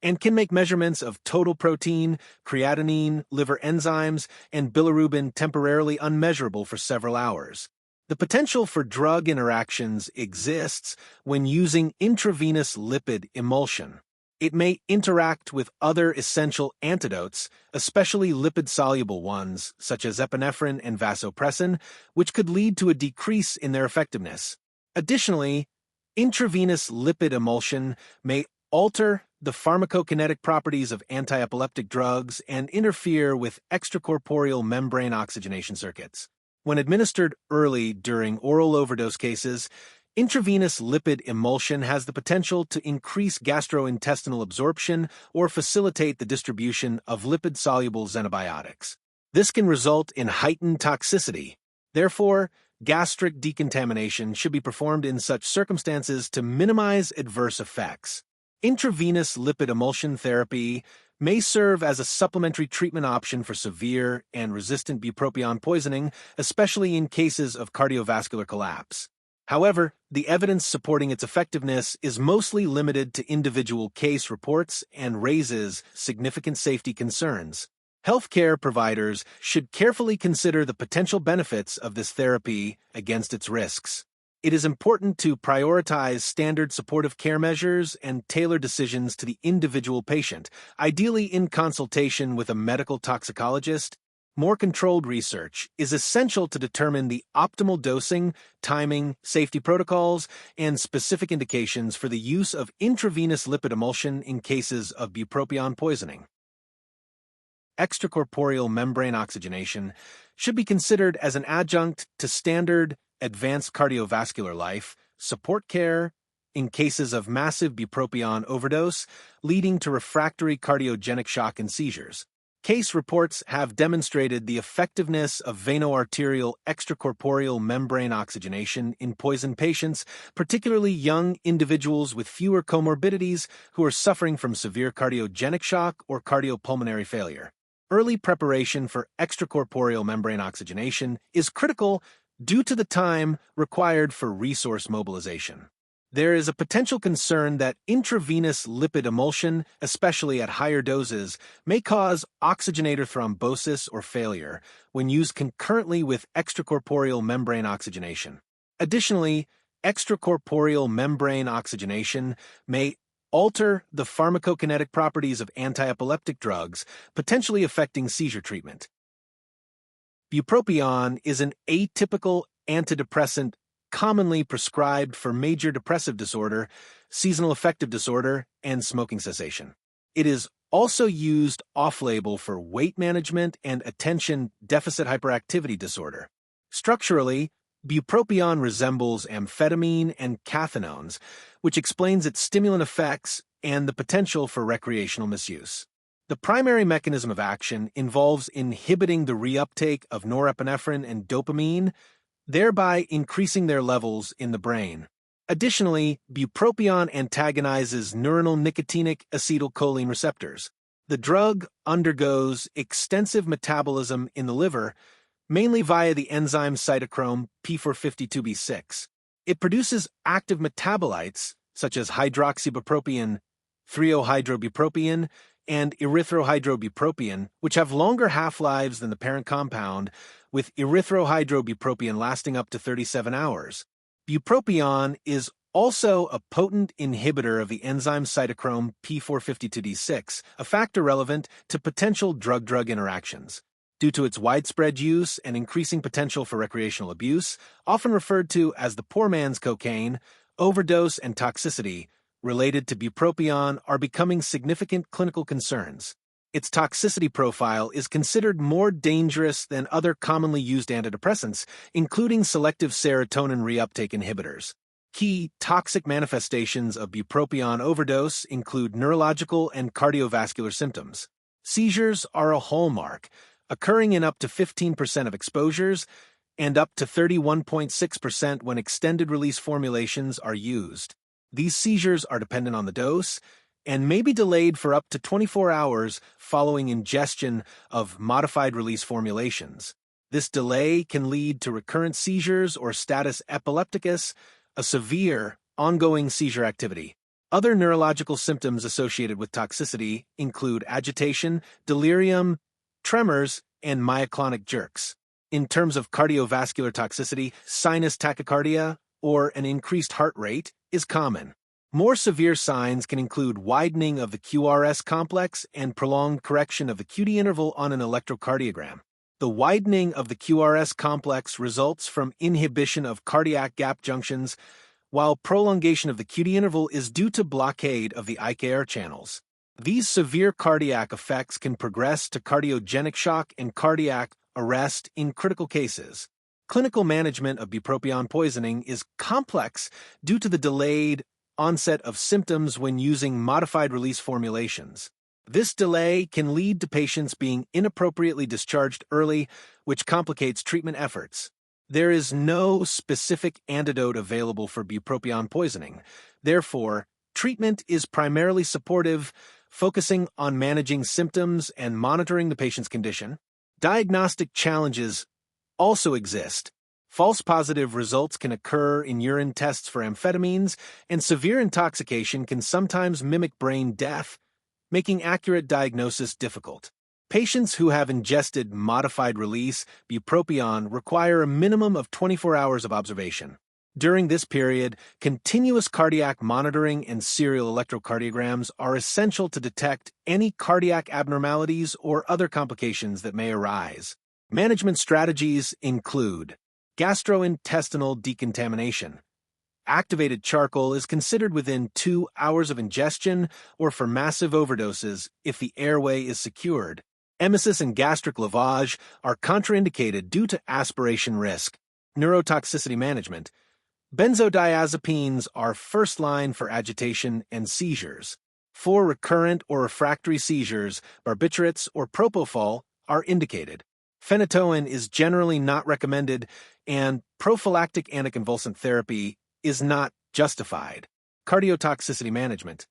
and can make measurements of total protein, creatinine, liver enzymes, and bilirubin temporarily unmeasurable for several hours. The potential for drug interactions exists when using intravenous lipid emulsion. It may interact with other essential antidotes, especially lipid-soluble ones, such as epinephrine and vasopressin, which could lead to a decrease in their effectiveness. Additionally, intravenous lipid emulsion may alter the pharmacokinetic properties of anti-epileptic drugs and interfere with extracorporeal membrane oxygenation circuits. When administered early during oral overdose cases, intravenous lipid emulsion has the potential to increase gastrointestinal absorption or facilitate the distribution of lipid-soluble xenobiotics. This can result in heightened toxicity. Therefore, gastric decontamination should be performed in such circumstances to minimize adverse effects. Intravenous lipid emulsion therapy may serve as a supplementary treatment option for severe and resistant bupropion poisoning, especially in cases of cardiovascular collapse. However, the evidence supporting its effectiveness is mostly limited to individual case reports and raises significant safety concerns. Healthcare providers should carefully consider the potential benefits of this therapy against its risks. It is important to prioritize standard supportive care measures and tailor decisions to the individual patient, ideally in consultation with a medical toxicologist. More controlled research is essential to determine the optimal dosing, timing, safety protocols, and specific indications for the use of intravenous lipid emulsion in cases of bupropion poisoning. Extracorporeal membrane oxygenation should be considered as an adjunct to standard advanced cardiovascular life support care in cases of massive bupropion overdose, leading to refractory cardiogenic shock and seizures. Case reports have demonstrated the effectiveness of veno-arterial extracorporeal membrane oxygenation in poisoned patients, particularly young individuals with fewer comorbidities who are suffering from severe cardiogenic shock or cardiopulmonary failure. Early preparation for extracorporeal membrane oxygenation is critical due to the time required for resource mobilization. There is a potential concern that intravenous lipid emulsion, especially at higher doses, may cause oxygenator thrombosis or failure when used concurrently with extracorporeal membrane oxygenation. Additionally, extracorporeal membrane oxygenation may alter the pharmacokinetic properties of anti-epileptic drugs, potentially affecting seizure treatment. Bupropion is an atypical antidepressant commonly prescribed for major depressive disorder, seasonal affective disorder, and smoking cessation. It is also used off-label for weight management and attention deficit hyperactivity disorder. Structurally, bupropion resembles amphetamine and cathinones, which explains its stimulant effects and the potential for recreational misuse. The primary mechanism of action involves inhibiting the reuptake of norepinephrine and dopamine, thereby increasing their levels in the brain. Additionally, bupropion antagonizes neuronal nicotinic acetylcholine receptors. The drug undergoes extensive metabolism in the liver, mainly via the enzyme cytochrome P452B6. It produces active metabolites such as hydroxybupropion, 3-hydrobupropion, and erythrohydrobupropion, which have longer half-lives than the parent compound, with erythrohydrobupropion lasting up to 37 hours. Bupropion is also a potent inhibitor of the enzyme cytochrome P452D6, a factor relevant to potential drug-drug interactions. Due to its widespread use and increasing potential for recreational abuse, often referred to as the poor man's cocaine, overdose and toxicity related to bupropion are becoming significant clinical concerns. Its toxicity profile is considered more dangerous than other commonly used antidepressants, including selective serotonin reuptake inhibitors. Key toxic manifestations of bupropion overdose include neurological and cardiovascular symptoms. Seizures are a hallmark, occurring in up to 15% of exposures and up to 31.6% when extended-release formulations are used. These seizures are dependent on the dose and may be delayed for up to 24 hours following ingestion of modified-release formulations. This delay can lead to recurrent seizures or status epilepticus, a severe, ongoing seizure activity. Other neurological symptoms associated with toxicity include agitation, delirium, tremors, and myoclonic jerks. In terms of cardiovascular toxicity, sinus tachycardia, or an increased heart rate, is common. More severe signs can include widening of the QRS complex and prolonged correction of the QT interval on an electrocardiogram. The widening of the QRS complex results from inhibition of cardiac gap junctions, while prolongation of the QT interval is due to blockade of the IKR channels. These severe cardiac effects can progress to cardiogenic shock and cardiac arrest in critical cases. Clinical management of bupropion poisoning is complex due to the delayed onset of symptoms when using modified-release formulations. This delay can lead to patients being inappropriately discharged early, which complicates treatment efforts. There is no specific antidote available for bupropion poisoning. Therefore, treatment is primarily supportive, focusing on managing symptoms and monitoring the patient's condition. Diagnostic challenges also exist. False positive results can occur in urine tests for amphetamines, and severe intoxication can sometimes mimic brain death, making accurate diagnosis difficult. Patients who have ingested modified-release bupropion require a minimum of 24 hours of observation. During this period, continuous cardiac monitoring and serial electrocardiograms are essential to detect any cardiac abnormalities or other complications that may arise. Management strategies include gastrointestinal decontamination. Activated charcoal is considered within 2 hours of ingestion or for massive overdoses if the airway is secured. Emesis and gastric lavage are contraindicated due to aspiration risk. Neurotoxicity management. Benzodiazepines are first line for agitation and seizures. For recurrent or refractory seizures, barbiturates or propofol are indicated. Phenytoin is generally not recommended, and prophylactic anticonvulsant therapy is not justified. Cardiotoxicity management.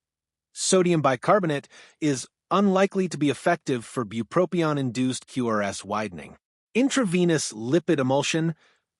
Sodium bicarbonate is unlikely to be effective for bupropion-induced QRS widening. Intravenous lipid emulsion,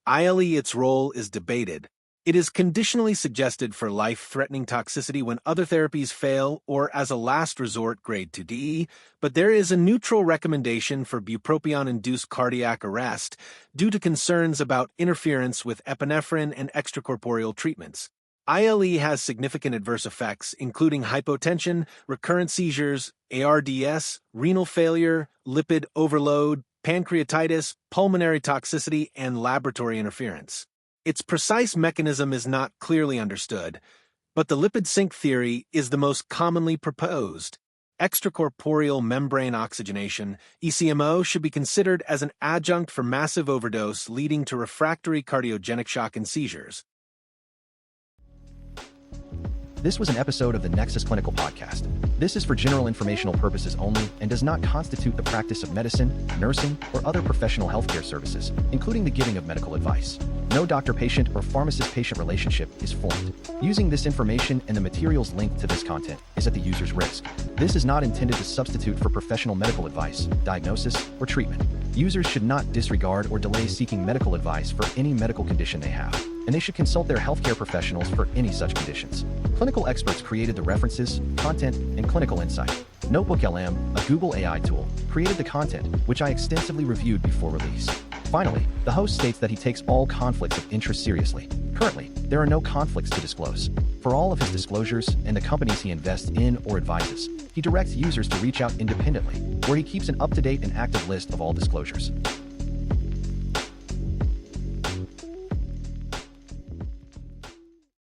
ILE, its role is debated. It is conditionally suggested for life-threatening toxicity when other therapies fail or as a last resort grade 2D, but there is a neutral recommendation for bupropion-induced cardiac arrest due to concerns about interference with epinephrine and extracorporeal treatments. ILE has significant adverse effects, including hypotension, recurrent seizures, ARDS, renal failure, lipid overload, pancreatitis, pulmonary toxicity, and laboratory interference. Its precise mechanism is not clearly understood, but the lipid sink theory is the most commonly proposed. Extracorporeal membrane oxygenation, ECMO, should be considered as an adjunct for massive overdose leading to refractory cardiogenic shock and seizures. This was an episode of the Nexus Clinical Podcast. This is for general informational purposes only and does not constitute the practice of medicine, nursing, or other professional healthcare services, including the giving of medical advice. No doctor-patient or pharmacist-patient relationship is formed. Using this information and the materials linked to this content is at the user's risk. This is not intended to substitute for professional medical advice, diagnosis, or treatment. Users should not disregard or delay seeking medical advice for any medical condition they have, and they should consult their healthcare professionals for any such conditions. Clinical experts created the references, content, and clinical insight. NotebookLM, a Google AI tool, created the content, which I extensively reviewed before release. Finally, the host states that he takes all conflicts of interest seriously. Currently, there are no conflicts to disclose. For all of his disclosures and the companies he invests in or advises, he directs users to reach out independently, where he keeps an up-to-date and active list of all disclosures.